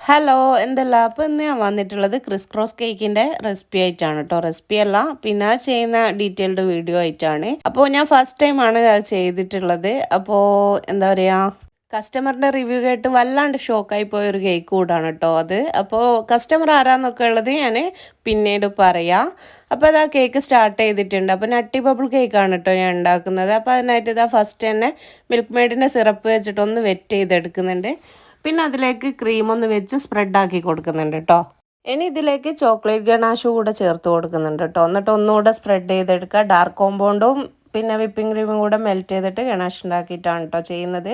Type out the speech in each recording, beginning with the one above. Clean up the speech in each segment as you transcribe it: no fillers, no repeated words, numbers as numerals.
Hello എന്തല്ല അപ്പോൾ ഇന്ന് ഞാൻ വന്നിട്ടുള്ളത് ക്രിസ് ക്രോസ് കേക്കിൻ്റെ റെസിപ്പി ആയിട്ടാണ് കേട്ടോ. റെസിപ്പി അല്ല, പിന്നെ ചെയ്യുന്ന ഡീറ്റെയിൽഡ് വീഡിയോ ആയിട്ടാണ്. അപ്പോൾ ഞാൻ ഫസ്റ്റ് ടൈമാണ് അത് ചെയ്തിട്ടുള്ളത്. അപ്പോൾ എന്താ പറയുക, കസ്റ്റമറിൻ്റെ റിവ്യൂ കേട്ട് വല്ലാണ്ട് ഷോക്കായി പോയൊരു കേക്ക് കൂടാണ് കേട്ടോ അത്. അപ്പോൾ കസ്റ്റമർ ആരാന്നൊക്കെ ഉള്ളത് ഞാൻ പിന്നീട് പറയാം. അപ്പോൾ അത് ആ കേക്ക് സ്റ്റാർട്ട് ചെയ്തിട്ടുണ്ട്. അപ്പോൾ നട്ടി ബബിൾ കേക്കാണ് കേട്ടോ ഞാൻ ഉണ്ടാക്കുന്നത്. അപ്പോൾ അതിനായിട്ട് ഇതാ ഫസ്റ്റ് തന്നെ മിൽക്ക് മെയ്ഡിൻ്റെ സിറപ്പ് വെച്ചിട്ട് ഒന്ന് വെറ്റ് ചെയ്തെടുക്കുന്നുണ്ട്. പിന്നെ അതിലേക്ക് ക്രീം ഒന്ന് വെച്ച് സ്പ്രെഡാക്കി കൊടുക്കുന്നുണ്ട് കേട്ടോ. ഇനി ഇതിലേക്ക് ചോക്ലേറ്റ് ഗനാഷും കൂടെ ചേർത്ത് കൊടുക്കുന്നുണ്ട് കേട്ടോ. എന്നിട്ട് ഒന്നുകൂടെ സ്പ്രെഡ് ചെയ്തെടുക്കുക. ഡാർക്ക് കോമ്പൗണ്ടും പിന്നെ വിപ്പിംഗ് ക്രീമും കൂടെ മെൽറ്റ് ചെയ്തിട്ട് ഗനാഷ് ഉണ്ടാക്കിയിട്ടാണ് കേട്ടോ ചെയ്യുന്നത്.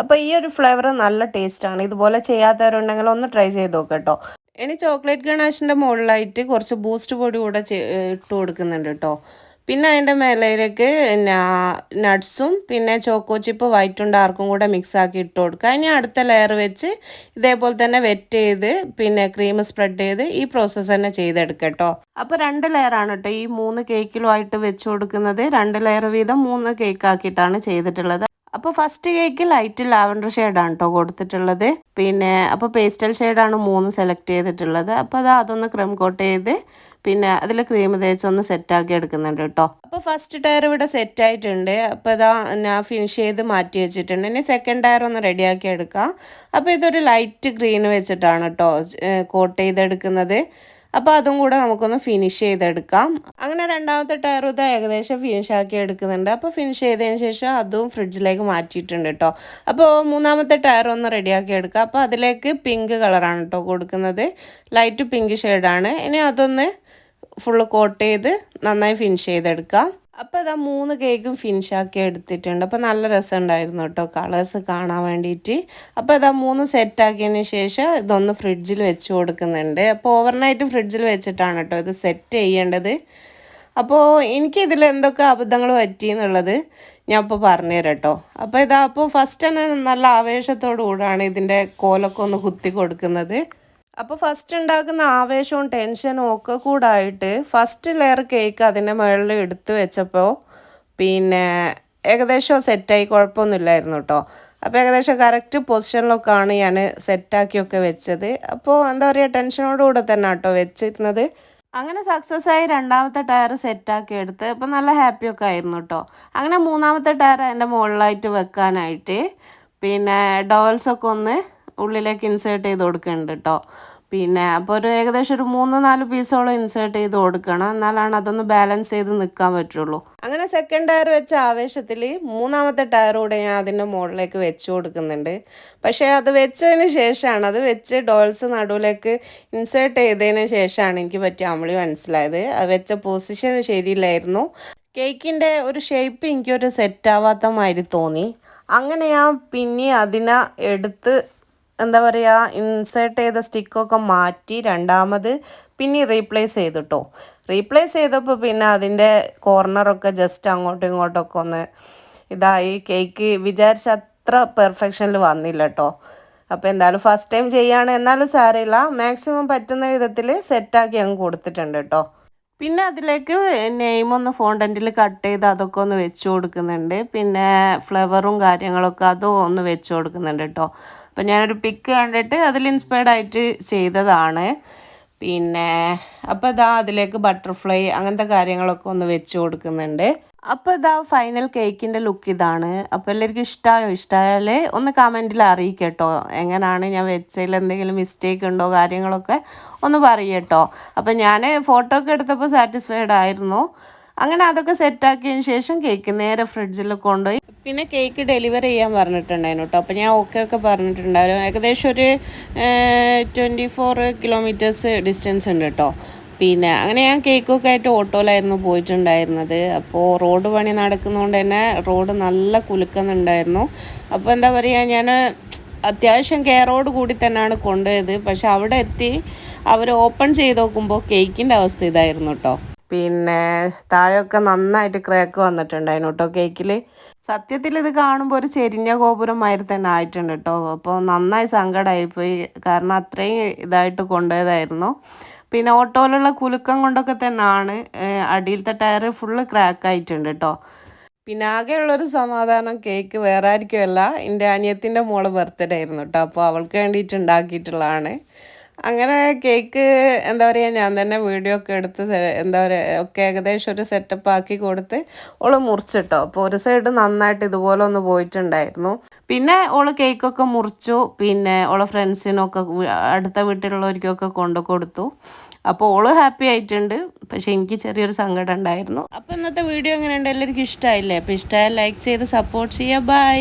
അപ്പോൾ ഈ ഒരു ഫ്ലേവർ നല്ല ടേസ്റ്റാണ്. ഇതുപോലെ ചെയ്യാത്തവരുണ്ടെങ്കിൽ ഒന്ന് ട്രൈ ചെയ്ത് നോക്കാം കേട്ടോ. ഇനി ചോക്ലേറ്റ് ഗനാഷിൻ്റെ മുകളിലായിട്ട് കുറച്ച് ബൂസ്റ്റ് പൊടി കൂടെ ഇട്ട് കൊടുക്കുന്നുണ്ട് കേട്ടോ. പിന്നെ അതിൻ്റെ മേലേക്ക് നട്ട്സും പിന്നെ ചോക്കോ ചിപ്പ് വൈറ്റും ഡാർക്കും കൂടെ മിക്സ് ആക്കി ഇട്ട് കൊടുക്കുക. ഇനി അടുത്ത ലെയർ വെച്ച് ഇതേപോലെ തന്നെ വെറ്റ് ചെയ്ത് പിന്നെ ക്രീം സ്പ്രെഡ് ചെയ്ത് ഈ പ്രോസസ്സ് തന്നെ ചെയ്തെടുക്കുക കേട്ടോ. അപ്പോൾ 2 ലെയറാണ് കേട്ടോ ഈ 3 കേക്കിലുമായിട്ട് വെച്ച് കൊടുക്കുന്നത്. 2 ലെയർ വീതം 3 കേക്ക് ആക്കിയിട്ടാണ് ചെയ്തിട്ടുള്ളത്. അപ്പോൾ ഫസ്റ്റ് കേക്ക് ലൈറ്റ് ലാവൻഡർ ഷെയ്ഡാണ് കേട്ടോ കൊടുത്തിട്ടുള്ളത്. പിന്നെ അപ്പോൾ പേസ്റ്റൽ ഷെയ്ഡാണ് 3 സെലക്ട് ചെയ്തിട്ടുള്ളത്. അപ്പോൾ അതൊന്ന് ക്രീം കോട്ട് ചെയ്ത് പിന്നെ അതിൽ ക്രീം തേച്ചൊന്ന് സെറ്റാക്കി എടുക്കുന്നുണ്ട് കേട്ടോ. അപ്പോൾ ഫസ്റ്റ് ടയർ ഇവിടെ സെറ്റ് ആയിട്ടുണ്ട്. അപ്പോൾ ഇതാ ഞാൻ ഫിനിഷ് ചെയ്ത് മാറ്റി വെച്ചിട്ടുണ്ട്. ഇനി സെക്കൻഡ് ടയർ ഒന്ന് റെഡിയാക്കി എടുക്കാം. അപ്പോൾ ഇതൊരു ലൈറ്റ് ഗ്രീൻ വെച്ചിട്ടാണ് കേട്ടോ കോട്ട് ചെയ്തെടുക്കുന്നത്. അപ്പോൾ അതും കൂടെ നമുക്കൊന്ന് ഫിനിഷ് ചെയ്തെടുക്കാം. അങ്ങനെ രണ്ടാമത്തെ ടയർ ഇത് ഏകദേശം ഫിനിഷ് ആക്കി എടുക്കുന്നുണ്ട്. അപ്പോൾ ഫിനിഷ് ചെയ്തതിന് ശേഷം അതും ഫ്രിഡ്ജിലേക്ക് മാറ്റിയിട്ടുണ്ട് കേട്ടോ. അപ്പോൾ മൂന്നാമത്തെ ടയർ ഒന്ന് റെഡിയാക്കി എടുക്കുക. അപ്പോൾ അതിലേക്ക് പിങ്ക് കളറാണ് കേട്ടോ കൊടുക്കുന്നത്. ലൈറ്റ് പിങ്ക് ഷെയ്ഡാണ്. ഇനി അതൊന്ന് ഫുള്ള് കോട്ട് ചെയ്ത് നന്നായി ഫിനിഷ് ചെയ്തെടുക്കാം. അപ്പോൾ ഇതാ 3 കേക്കും ഫിനിഷാക്കി എടുത്തിട്ടുണ്ട്. അപ്പോൾ നല്ല രസമുണ്ടായിരുന്നു കേട്ടോ കളേഴ്സ് കാണാൻ വേണ്ടിയിട്ട്. അപ്പോൾ ഇതാ 3 സെറ്റാക്കിയതിന് ശേഷം ഇതൊന്ന് ഫ്രിഡ്ജിൽ വെച്ച് കൊടുക്കുന്നുണ്ട്. അപ്പോൾ ഓവർനൈറ്റ് ഫ്രിഡ്ജിൽ വെച്ചിട്ടാണ് കേട്ടോ ഇത് സെറ്റ് ചെയ്യേണ്ടത്. അപ്പോൾ എനിക്കിതിൽ എന്തൊക്കെ അബദ്ധങ്ങൾ പറ്റിയെന്നുള്ളത് ഞാൻ ഇപ്പോൾ പറഞ്ഞുതരാം കേട്ടോ. അപ്പോൾ ഇതാ അപ്പോൾ ഫസ്റ്റ് തന്നെ നല്ല ആവേശത്തോടു കൂടാണ് ഇതിൻ്റെ കോലൊക്കെ ഒന്ന് കുത്തി കൊടുക്കുന്നത്. അപ്പോൾ ഫസ്റ്റ് ഉണ്ടാക്കുന്ന ആവേശവും ടെൻഷനും ഒക്കെ കൂടായിട്ട് ഫസ്റ്റ് ലെയർ കേക്ക് അതിൻ്റെ മുകളിൽ എടുത്തു വെച്ചപ്പോൾ പിന്നെ ഏകദേശം സെറ്റായി, കുഴപ്പമൊന്നുമില്ലായിരുന്നു കേട്ടോ. അപ്പോൾ ഏകദേശം കറക്റ്റ് പൊസിഷനിലൊക്കെയാണ് ഞാൻ സെറ്റാക്കിയൊക്കെ വെച്ചത്. അപ്പോൾ എന്താ പറയുക, ടെൻഷനോടുകൂടെ തന്നെ കേട്ടോ വെച്ചിരുന്നത്. അങ്ങനെ സക്സസ് ആയി രണ്ടാമത്തെ ടയർ സെറ്റാക്കി എടുത്ത് അപ്പോൾ നല്ല ഹാപ്പിയൊക്കെ ആയിരുന്നു കേട്ടോ. അങ്ങനെ മൂന്നാമത്തെ ടയർ അതിൻ്റെ മുകളിലായിട്ട് വെക്കാനായിട്ട് പിന്നെ ഡോൾസൊക്കെ ഒന്ന് ഉള്ളിലേക്ക് ഇൻസേർട്ട് ചെയ്ത് കൊടുക്കുന്നുണ്ട് കേട്ടോ. പിന്നെ അപ്പോൾ ഒരു ഏകദേശം ഒരു 3-4 പീസോളം ഇൻസേർട്ട് ചെയ്ത് കൊടുക്കണം. എന്നാലാണ് അതൊന്ന് ബാലൻസ് ചെയ്ത് നിൽക്കാൻ പറ്റുള്ളൂ. അങ്ങനെ സെക്കൻഡ് ടയർ വെച്ച ആവേശത്തിൽ മൂന്നാമത്തെ ടയർ കൂടെ ഞാൻ അതിൻ്റെ മുകളിലേക്ക് വെച്ച് കൊടുക്കുന്നുണ്ട്. പക്ഷേ അത് വെച്ചതിന് ശേഷമാണ്, അത് വെച്ച് ഡോൾസ് നടുവിലേക്ക് ഇൻസേർട്ട് ചെയ്തതിന് ശേഷമാണ് എനിക്ക് പറ്റിയ അമളി മനസ്സിലായത്. അത് വെച്ച പൊസിഷൻ ശരിയില്ലായിരുന്നു. കേക്കിൻ്റെ ഒരു ഷേപ്പ് എനിക്കൊരു സെറ്റാവാത്ത മാതിരി തോന്നി. അങ്ങനെ ഞാൻ പിന്നെ അതിനെ എടുത്ത് എന്താ പറയുക ഇൻസേർട്ട് ചെയ്ത സ്റ്റിക്കൊക്കെ മാറ്റി രണ്ടാമത് പിന്നെ റീപ്ലേസ് ചെയ്തിട്ടോ. റീപ്ലേസ് ചെയ്തപ്പോൾ പിന്നെ അതിൻ്റെ കോർണറൊക്കെ ജസ്റ്റ് അങ്ങോട്ടും ഇങ്ങോട്ടൊക്കെ ഒന്ന് ഇതായി. കേക്ക് വിചാരിച്ച അത്ര പെർഫെക്ഷനിൽ വന്നില്ല കേട്ടോ. അപ്പോൾ എന്തായാലും ഫസ്റ്റ് ടൈം ചെയ്യുകയാണ്, എന്നാലും സാരമില്ല, മാക്സിമം പറ്റുന്ന വിധത്തിൽ സെറ്റാക്കി അങ്ങ് കൊടുത്തിട്ടുണ്ട് കേട്ടോ. പിന്നെ അതിലേക്ക് നെയിമൊന്ന് ഫോണ്ടൻറ്റിൽ കട്ട് ചെയ്ത് അതൊക്കെ ഒന്ന് വെച്ച് കൊടുക്കുന്നുണ്ട്. പിന്നെ ഫ്ലവറും കാര്യങ്ങളൊക്കെ അതും ഒന്ന് വെച്ച് കൊടുക്കുന്നുണ്ട് കേട്ടോ. അപ്പം ഞാനൊരു പിക്ക് കണ്ടിട്ട് അതിൽ ഇൻസ്പയർഡ് ആയിട്ട് ചെയ്തതാണ്. പിന്നെ അപ്പോൾ ഇതാ അതിലേക്ക് ബട്ടർഫ്ലൈ അങ്ങനത്തെ കാര്യങ്ങളൊക്കെ ഒന്ന് വെച്ച് കൊടുക്കുന്നുണ്ട്. അപ്പോൾ ഇതാ ഫൈനൽ കേക്കിൻ്റെ ലുക്ക് ഇതാണ്. അപ്പോൾ എല്ലാവർക്കും ഇഷ്ടമായോ? ഇഷ്ടമായാൽ ഒന്ന് കമൻറ്റിൽ അറിയിക്കട്ടോ. എങ്ങനെയാണ് ഞാൻ വെച്ചതിൽ എന്തെങ്കിലും മിസ്റ്റേക്ക് ഉണ്ടോ കാര്യങ്ങളൊക്കെ ഒന്ന് പറയട്ടോ. അപ്പോൾ ഞാൻ ഫോട്ടോ ഒക്കെ എടുത്തപ്പോൾ സാറ്റിസ്ഫൈഡ് ആയിരുന്നു. അങ്ങനെ അതൊക്കെ സെറ്റാക്കിയതിന് ശേഷം കേക്ക് നേരെ ഫ്രിഡ്ജിൽ കൊണ്ടുപോയി പിന്നെ കേക്ക് ഡെലിവറി ചെയ്യാൻ പറഞ്ഞിട്ടുണ്ടായിരുന്നു കേട്ടോ. അപ്പോൾ ഞാൻ ഒക്കെ പറഞ്ഞിട്ടുണ്ടായിരുന്നു. ഏകദേശം ഒരു 24 കിലോമീറ്റേഴ്സ് ഡിസ്റ്റൻസ് ഉണ്ട് കേട്ടോ. പിന്നെ അങ്ങനെ ഞാൻ കേക്കൊക്കെ ആയിട്ട് ഓട്ടോയിലായിരുന്നു പോയിട്ടുണ്ടായിരുന്നത്. അപ്പോൾ റോഡ് പണി നടക്കുന്നതുകൊണ്ട് തന്നെ റോഡ് നല്ല കുലുക്കുന്നുണ്ടായിരുന്നു. അപ്പോൾ എന്താ പറയുക, ഞാൻ അത്യാവശ്യം കെയറോട് കൂടി തന്നെയാണ് കൊണ്ടുപോയത്. പക്ഷെ അവിടെ എത്തി അവർ ഓപ്പൺ ചെയ്ത് നോക്കുമ്പോൾ കേക്കിൻ്റെ അവസ്ഥ ഇതായിരുന്നു കേട്ടോ. പിന്നെ താഴെയൊക്കെ നന്നായിട്ട് ക്രാക്ക് വന്നിട്ടുണ്ടായിരുന്നു കേട്ടോ കേക്കിൽ. സത്യത്തിൽ ഇത് കാണുമ്പോൾ ഒരു ചെരിഞ്ഞ ഗോപുരമാതിരി തന്നെ ആയിട്ടുണ്ട് കേട്ടോ. അപ്പോൾ നന്നായി സങ്കടമായിപ്പോയി, കാരണം അത്രയും ഇതായിട്ട് കൊണ്ടുപോയതായിരുന്നു. പിന്നെ ഓട്ടോയിലുള്ള കുലുക്കം കൊണ്ടൊക്കെ തന്നെയാണ് അടിയിലത്തെ ടയർ ഫുള്ള് ക്രാക്ക് ആയിട്ടുണ്ട് കേട്ടോ. പിന്നെ ആകെയുള്ളൊരു സമാധാനം കേക്ക് വേറെ ആർക്കുമല്ല, എൻ്റെ അനിയത്തിൻ്റെ മോള് ബർത്ത്ഡേ ആയിരുന്നു കേട്ടോ. അപ്പോൾ അവൾക്ക് വേണ്ടിയിട്ട് ഉണ്ടാക്കിയിട്ടുള്ളതാണ്. അങ്ങനെ കേക്ക് എന്താ പറയുക, ഞാൻ തന്നെ വീഡിയോ ഒക്കെ എടുത്ത് എന്താ പറയുക ഒക്കെ ഏകദേശം ഒരു സെറ്റപ്പ് ആക്കി കൊടുത്ത് ഓള് മുറിച്ചിട്ടോ. അപ്പോൾ ഒരു സൈഡ് നന്നായിട്ട് ഇതുപോലെ ഒന്ന് പോയിട്ടുണ്ടായിരുന്നു. പിന്നെ ഓള് കേക്കൊക്കെ മുറിച്ചു. പിന്നെ ഓളെ ഫ്രണ്ട്സിനൊക്കെ അടുത്ത വീട്ടിലുള്ളവർക്കൊക്കെ കൊണ്ടു കൊടുത്തു. അപ്പോൾ ഓള് ഹാപ്പി ആയിട്ടുണ്ട്. പക്ഷേ എനിക്ക് ചെറിയൊരു സങ്കടം ഉണ്ടായിരുന്നു. അപ്പോൾ ഇന്നത്തെ വീഡിയോ എങ്ങനെയുണ്ട്? എല്ലാവർക്കും ഇഷ്ടമായില്ലേ? അപ്പോൾ ഇഷ്ടമായാൽ ലൈക്ക് ചെയ്ത് സപ്പോർട്ട് ചെയ്യുക. ബൈ.